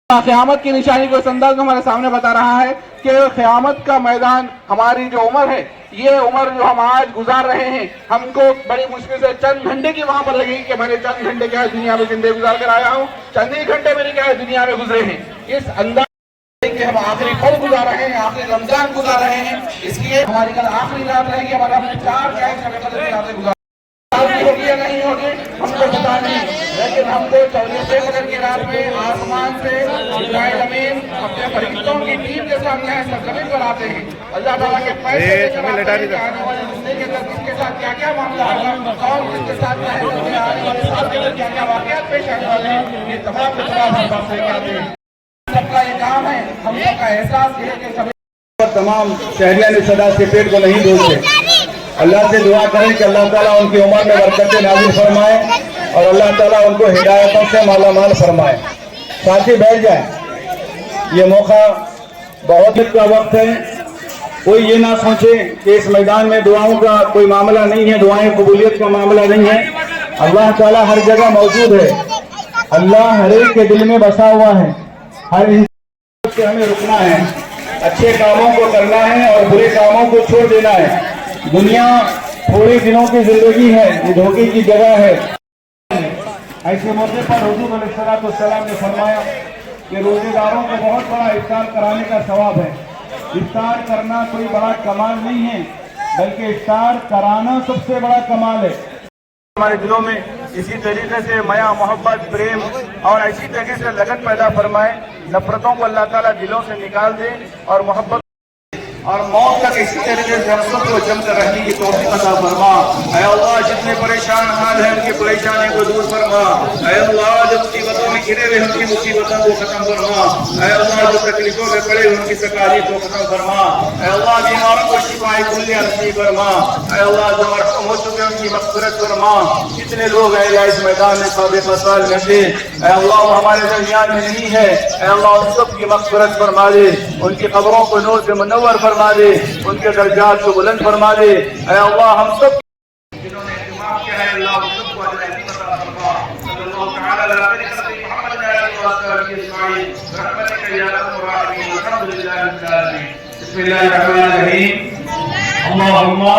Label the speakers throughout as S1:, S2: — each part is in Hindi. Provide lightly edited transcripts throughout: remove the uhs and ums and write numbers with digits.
S1: क़यामत की निशानी को संदर्भ हमारे सामने बता रहा है कि क़यामत का मैदान हमारी जो उम्र है, ये उम्र जो हम आज गुजार रहे हैं, हमको बड़ी मुश्किल से चंद घंटे की वहां पर लगेगी कि मैंने चंद घंटे क्या है दुनिया में जिंदगी गुजार कर आया हूँ, चंद ही घंटे मेरे क्या है दुनिया में गुजरे हैं। इस अंदाज कि हम आखिरी पल गुजार रहे हैं, आखिरी रमजान गुजार रहे हैं, इसलिए हमारी कल आखिरी रात रहेगी। हमारा हमने 4 रातें गुजार होगी या नहीं होगी हमको पता नहीं, लेकिन हमको 14 कदर की रात में आसमान से इब्राहिम अमीन अपने फरिश्तों की टीम के साथ यहाँ सरजमीन पर आते हैं। अल्लाह ताला के फैसले आने वाले जिंदगी के अंदर किसके साथ क्या क्या मामला होगा और किसके साथ आने वाले साल के अंदर क्या क्या वाकयात पेश आने वाले हैं, ये तमाम के तमाम हम बात कहते हैं। सबका ये काम है, हम सबका एहसास है कि सभी
S2: तमाम शहरियां सदा से पेट को नहीं भूलते। अल्लाह से दुआ करें कि अल्लाह ताला उनकी उम्र में बरकतें नाज़िल फरमाए और अल्लाह ताला उनको हिदायतों से मालामाल फरमाए। साथी बैठ जाए, ये मौका बहुत का वक्त है। कोई ये ना सोचे कि इस मैदान में दुआओं का कोई मामला नहीं है, दुआएं कबूलियत का मामला नहीं है। अल्लाह ताला हर जगह मौजूद है, अल्लाह हर एक के दिल में बसा हुआ है। हर इंसान से हमें रुकना है, अच्छे कामों को करना है और बुरे कामों को छोड़ देना है। दुनिया थोड़े दिनों की जिंदगी है, ये धोखे की जगह है। ऐसे मौके पर हुजूर अलैहिस्सलाम ने फरमाया कि रोजेदारों को बहुत बड़ा इफ्तार कराने का सवाब है। इफ्तार करना कोई बड़ा कमाल नहीं है, बल्कि इफ्तार कराना सबसे बड़ा कमाल है। हमारे दिलों में इसी तरीके से माया मोहब्बत प्रेम और ऐसी तरीके से लगन पैदा फरमाए, नफरतों को अल्लाह ताला दिलों से निकाल दे और मोहब्बत और मौत तक इसी तरीके से हम सबको जमकर रहने की तौफीक अता फरमा। ऐ अल्लाह जितने परेशान हाल है उनकी परेशानी को दूर फरमा। ऐ अल्लाह जो मुसीबतों में घिरे हुए उनकी मुसीबतों को खत्म फरमा। ऐ अल्लाह जो तकलीफों में पड़े उनकी तकलीफ को खत्म फरमा। ऐ अल्लाह बीमारों को शिफाए कुल्लिया नसीब फरमा। ऐ अल्लाह जो मरहूम हो चुके उनकी मग़फ़िरत फरमा। कितने लोग हैं इस मैदान में साबिक़ साल में थे, ऐ अल्लाह वो हमारे दरमियान में नहीं है, ऐ अल्लाह उन सब की मग़फ़िरत फरमा दे, उनकी कब्रों को नूर से मुनव्वर फरमा दे, उनके दर्जात को बुलंद फरमा दे। ऐ अल्लाह हम सब जिन्होंने इत्तिमा किया है अल्लाह उन सबको अजर अता फरमा। सल्लल्लाहु तआला अलैहि वसल्लम मुहम्मद अजमाइन रहमतक या अरहमर राहिमीन अल्हम्दुलिल्लाहि रब्बिल आलमीन। बिस्मिल्लाहिर रहमानिर रहीम। अल्लाहुम्मा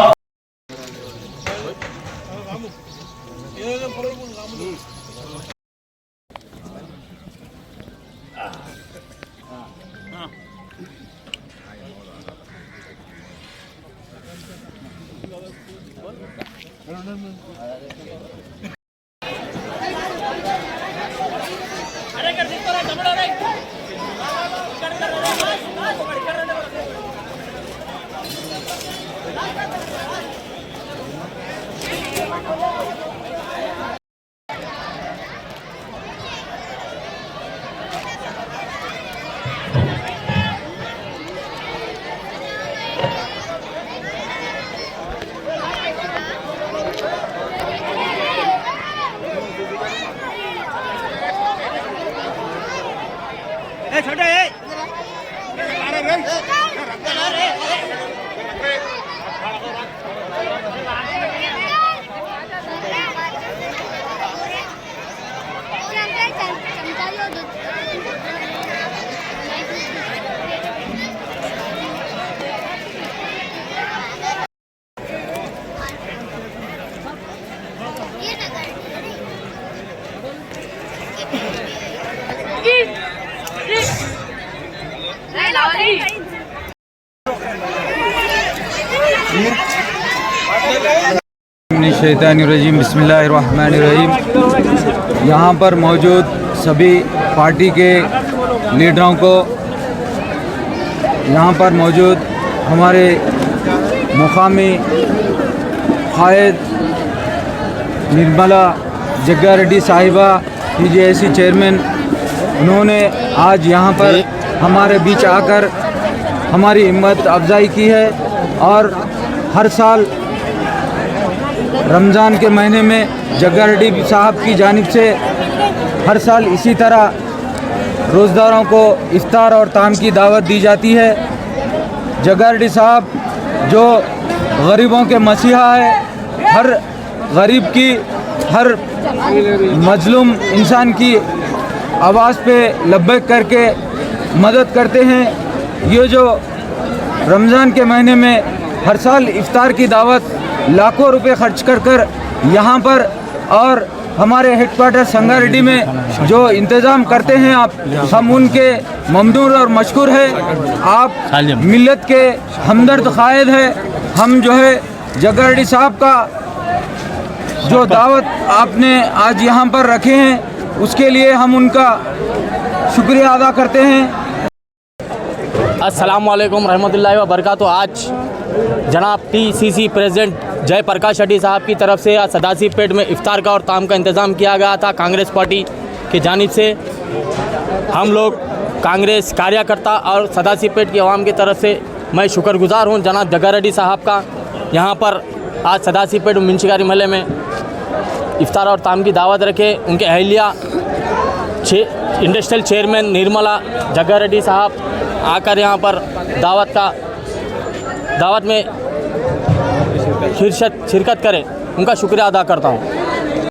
S3: शैतानिर्रजीम बिस्मिल्लाहिर्रहमानिर्रहीम। यहाँ पर मौजूद सभी पार्टी के लीडरों को, यहाँ पर मौजूद हमारे मुकामी कायद निर्मला जग्गा रेड्डी साहिबा PJIC चेयरमैन, उन्होंने आज यहाँ पर हमारे बीच आकर हमारी हिम्मत अफजाई की है और हर साल रमज़ान के महीने में जग्गा रेड्डी साहब की जानिब से हर साल इसी तरह रोज़दारों को इफ्तार और ताम की दावत दी जाती है। जग्गा रेड्डी साहब जो गरीबों के मसीहा है, हर गरीब की, हर मजलूम इंसान की आवाज़ पे लब्बैक करके मदद करते हैं। ये जो रमज़ान के महीने में हर साल इफ्तार की दावत लाखों रुपए खर्च कर यहाँ पर और हमारे हेडक्वार्टर संगारेड्डी में जो इंतज़ाम करते हैं आप, हम उनके ममनून और मशकूर हैं। आप मिल्लत के हमदर्द क़ायद है। हम जो है जगारेड्डी साहब का जो दावत आपने आज यहाँ पर रखे हैं उसके लिए हम उनका शुक्रिया अदा करते हैं।
S4: अस्सलाम वालेकुम रहमतुल्लाहि व बरकातहू। आज जनाब PCC प्रेसिडेंट जयप्रकाश रेड्डी साहब की तरफ से आज सदाशिवपेट में इफ्तार का और ताम का इंतज़ाम किया गया था कांग्रेस पार्टी की जानिब से। हम लोग कांग्रेस कार्यकर्ता और सदाशिवपेट की आवाम की तरफ से मैं शुक्रगुजार हूँ जनाब जगारेड्डी साहब का। यहाँ पर आज सदाशिवपेट मुंशिकारी महल्ले में इफ्तार और ताम की दावत रखे। उनके अहलिया इंडस्ट्रियल चेयरमैन निर्मला जगारेड्डी साहब आकर यहाँ पर दावत में शिरकत करें, उनका शुक्रिया अदा करता हूँ।